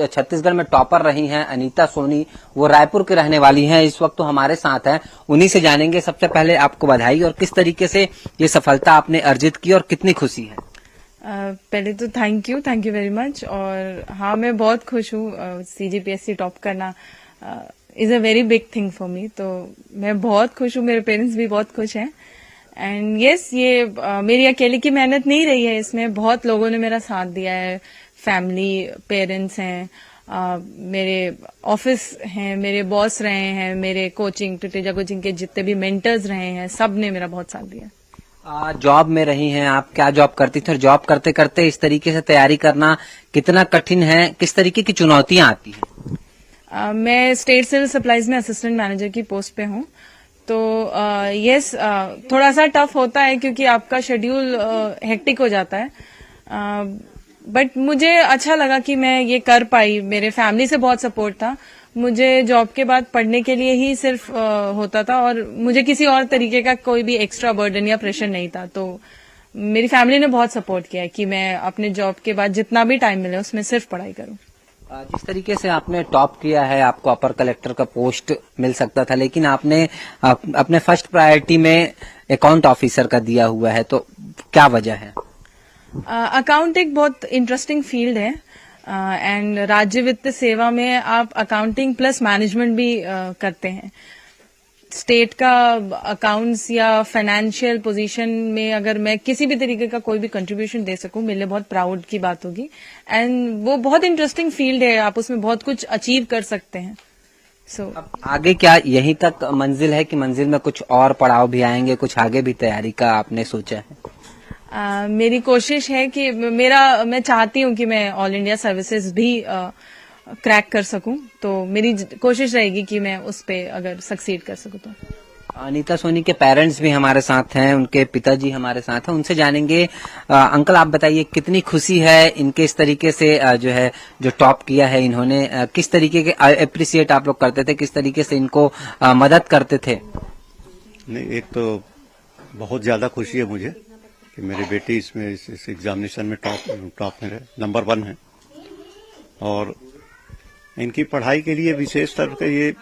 छत्तीसगढ़ में टॉपर रही हैं अनीता सोनी, वो रायपुर के रहने वाली हैं, इस वक्त तो हमारे साथ हैं। उन्हीं से जानेंगे। सबसे पहले आपको बधाई, और किस तरीके से ये सफलता आपने अर्जित की और कितनी खुशी है? पहले तो थैंक यू वेरी मच। और हाँ, मैं बहुत खुश हूँ। CGPSC टॉप करना is a very big thing for me, तो मैं बहुत खुश हूँ। मेरे पेरेंट्स भी बहुत खुश हैं। एंड यस, ये मेरी अकेले की मेहनत नहीं रही है, इसमें बहुत लोगों ने मेरा साथ दिया है। फैमिली, पेरेंट्स हैं, मेरे ऑफिस हैं, मेरे बॉस रहे हैं, मेरे कोचिंग टिटेजा कोचिंग के जितने भी मेंटर्स रहे हैं, सब ने मेरा बहुत साथ दिया। जॉब में रही हैं आप, क्या जॉब करती थी, और जॉब करते करते इस तरीके से तैयारी करना कितना कठिन है, किस तरीके की चुनौतियां आती हैं? मैं स्टेट सिविल सप्लाईज में असिस्टेंट मैनेजर की पोस्ट पे हूँ। तो यस, थोड़ा सा टफ होता है क्योंकि आपका शेड्यूल हेक्टिक हो जाता है। बट मुझे अच्छा लगा कि मैं ये कर पाई। मेरे फैमिली से बहुत सपोर्ट था। मुझे जॉब के बाद पढ़ने के लिए ही सिर्फ होता था, और मुझे किसी और तरीके का कोई भी एक्स्ट्रा बर्डन या प्रेशर नहीं था। तो मेरी फैमिली ने बहुत सपोर्ट किया है कि मैं अपने जॉब के बाद जितना भी टाइम मिले उसमें सिर्फ पढ़ाई करूं। जिस तरीके से आपने टॉप किया है, आपको अपर कलेक्टर का पोस्ट मिल सकता था, लेकिन आपने अपने फर्स्ट प्रायोरिटी में अकाउंट ऑफिसर का दिया हुआ है, तो क्या वजह है? अकाउंट एक बहुत इंटरेस्टिंग फील्ड है, एंड राज्य वित्त सेवा में आप अकाउंटिंग प्लस मैनेजमेंट भी करते हैं। स्टेट का अकाउंट्स या फाइनेंशियल पोजीशन में अगर मैं किसी भी तरीके का कोई भी कंट्रीब्यूशन दे सकूं, मेरे लिए बहुत प्राउड की बात होगी। एंड वो बहुत इंटरेस्टिंग फील्ड है, आप उसमें बहुत कुछ अचीव कर सकते हैं। अब आगे क्या यहीं तक मंजिल है कि मंजिल में कुछ और पड़ाव भी आएंगे, कुछ आगे भी तैयारी का आपने सोचा है? मेरी कोशिश है कि मैं चाहती हूं कि मैं ऑल इंडिया सर्विसेज भी क्रैक कर सकूं, तो मेरी कोशिश रहेगी कि मैं उस पे अगर सक्सीड कर सकूं। तो अनीता सोनी के पेरेंट्स भी हमारे साथ हैं, उनके पिताजी हमारे साथ हैं, उनसे जानेंगे। अंकल, आप बताइए कितनी खुशी है इनके इस तरीके से जो टॉप किया है इन्होंने, किस तरीके के अप्रिशिएट आप लोग करते थे, किस तरीके से इनको मदद करते थे? नहीं, एक तो बहुत ज्यादा खुशी है मुझे कि मेरी बेटी इसमें इस एग्जामिनेशन में टॉप में नंबर 1 है, और इनकी पढ़ाई के लिए विशेष तौर पर ये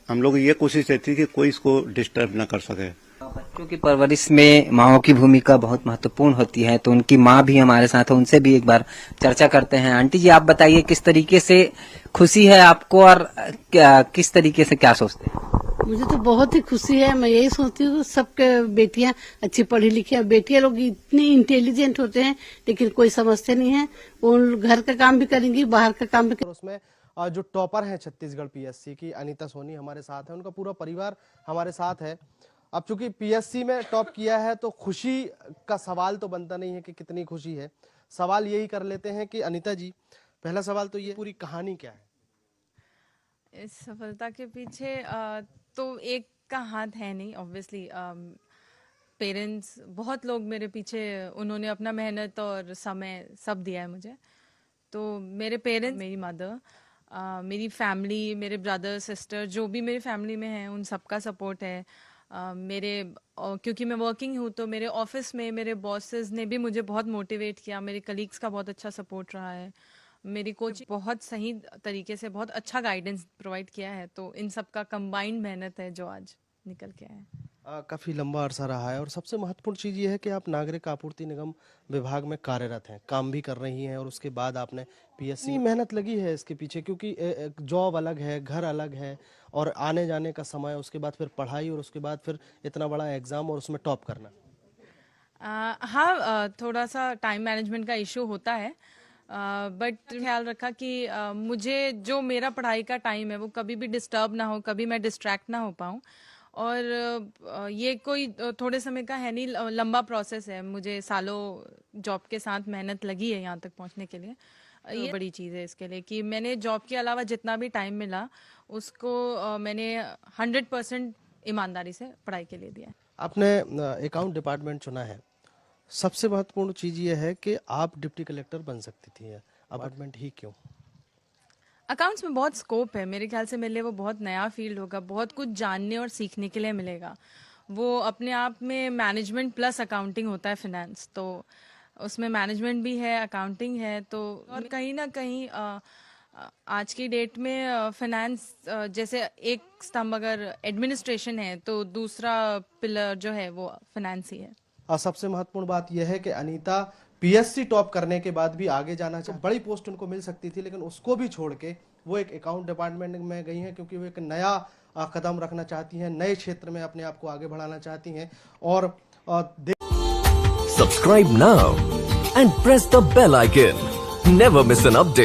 हम लोग ये कोशिश रहती है कि कोई इसको डिस्टर्ब न कर सके। बच्चों की परवरिश में माँओं की भूमिका बहुत महत्वपूर्ण होती है, तो उनकी माँ भी हमारे साथ है, उनसे भी एक बार चर्चा करते हैं। आंटी जी, आप बताइए किस तरीके से खुशी है आपको, और किस तरीके से क्या सोचते हैं? मुझे तो बहुत ही खुशी है। मैं यही सोचती हूँ सबके बेटियां अच्छी पढ़ी लिखी हैं। बेटियां लोग इतनी इंटेलिजेंट होते हैं, लेकिन कोई समझते नहीं है। वो घर का काम भी करेंगी, बाहर का काम भी करेंगी। उसमें जो टॉपर हैं छत्तीसगढ़ PSC की अनीता सोनी हमारे साथ है, उनका पूरा परिवार हमारे साथ है। अब चूंकि PSC में टॉप किया है तो खुशी का सवाल तो बनता नहीं है कि कितनी खुशी है। सवाल यही कर लेते हैं कि अनीता जी, पहला सवाल तो ये, पूरी कहानी क्या है इस सफलता के पीछे? तो एक का हाथ है नहीं, ऑब्वियसली। पेरेंट्स, बहुत लोग मेरे पीछे, उन्होंने अपना मेहनत और समय सब दिया है मुझे। तो मेरे पेरेंट्स, मेरी मदर, मेरी फैमिली, मेरे ब्रदर सिस्टर, जो भी मेरी फैमिली में हैं, उन सबका सपोर्ट है। क्योंकि मैं वर्किंग हूँ, तो मेरे ऑफिस में मेरे बॉसेस ने भी मुझे बहुत मोटिवेट किया। मेरे कलीग्स का बहुत अच्छा सपोर्ट रहा है। मेरी कोच बहुत सही तरीके से बहुत अच्छा गाइडेंस प्रोवाइड किया है। तो इन सब का कंबाइंड मेहनत है जो आज निकल के आया है। काफी लंबा अरसा रहा है, और सबसे महत्वपूर्ण चीज ये है कि आप नागरिक आपूर्ति निगम विभाग में कार्यरत हैं, काम भी कर रही हैं, और उसके बाद आपने PSC मेहनत लगी है इसके पीछे, क्योंकि जॉब अलग है, घर अलग है, और आने जाने का समय, उसके बाद फिर पढ़ाई, और उसके बाद फिर इतना बड़ा एग्जाम और उसमें टॉप करना। हाँ, थोड़ा सा टाइम मैनेजमेंट का इश्यू होता है, बट ख्याल रखा कि मुझे जो मेरा पढ़ाई का टाइम है वो कभी भी डिस्टर्ब ना हो, कभी मैं डिस्ट्रैक्ट ना हो पाऊँ। और ये कोई थोड़े समय का है नहीं, लंबा प्रोसेस है। मुझे सालों जॉब के साथ मेहनत लगी है यहाँ तक पहुँचने के लिए। ये बड़ी चीज़ है इसके लिए कि मैंने जॉब के अलावा जितना भी टाइम मिला उसको मैंने 100% ईमानदारी से पढ़ाई के लिए दिया है। आपने अकाउंट डिपार्टमेंट चुना है, सबसे महत्वपूर्ण चीज ये है कि आप डिप्टी कलेक्टर बन सकती थी, डिपार्टमेंट ही क्यों? अकाउंट्स में बहुत स्कोप है मेरे ख्याल से। मेरे लिए वो बहुत नया फील्ड होगा, बहुत कुछ जानने और सीखने के लिए मिलेगा। वो अपने आप में मैनेजमेंट प्लस अकाउंटिंग होता है फिनेंस, तो उसमें मैनेजमेंट भी है, अकाउंटिंग है। तो और कहीं ना कहीं आज की डेट में फाइनेंस जैसे एक स्तंभ अगर एडमिनिस्ट्रेशन है तो दूसरा पिलर जो है वो फाइनेंस ही है। और सबसे महत्वपूर्ण बात यह है कि अनीता पीएससी टॉप करने के बाद भी आगे जाना चाहिए। बड़ी पोस्ट उनको मिल सकती थी, लेकिन उसको भी छोड़ के वो एक अकाउंट डिपार्टमेंट में गई हैं, क्योंकि वो एक नया कदम रखना चाहती हैं, नए क्षेत्र में अपने आप को आगे बढ़ाना चाहती हैं। और Subscribe now and press the bell icon. Never miss an update.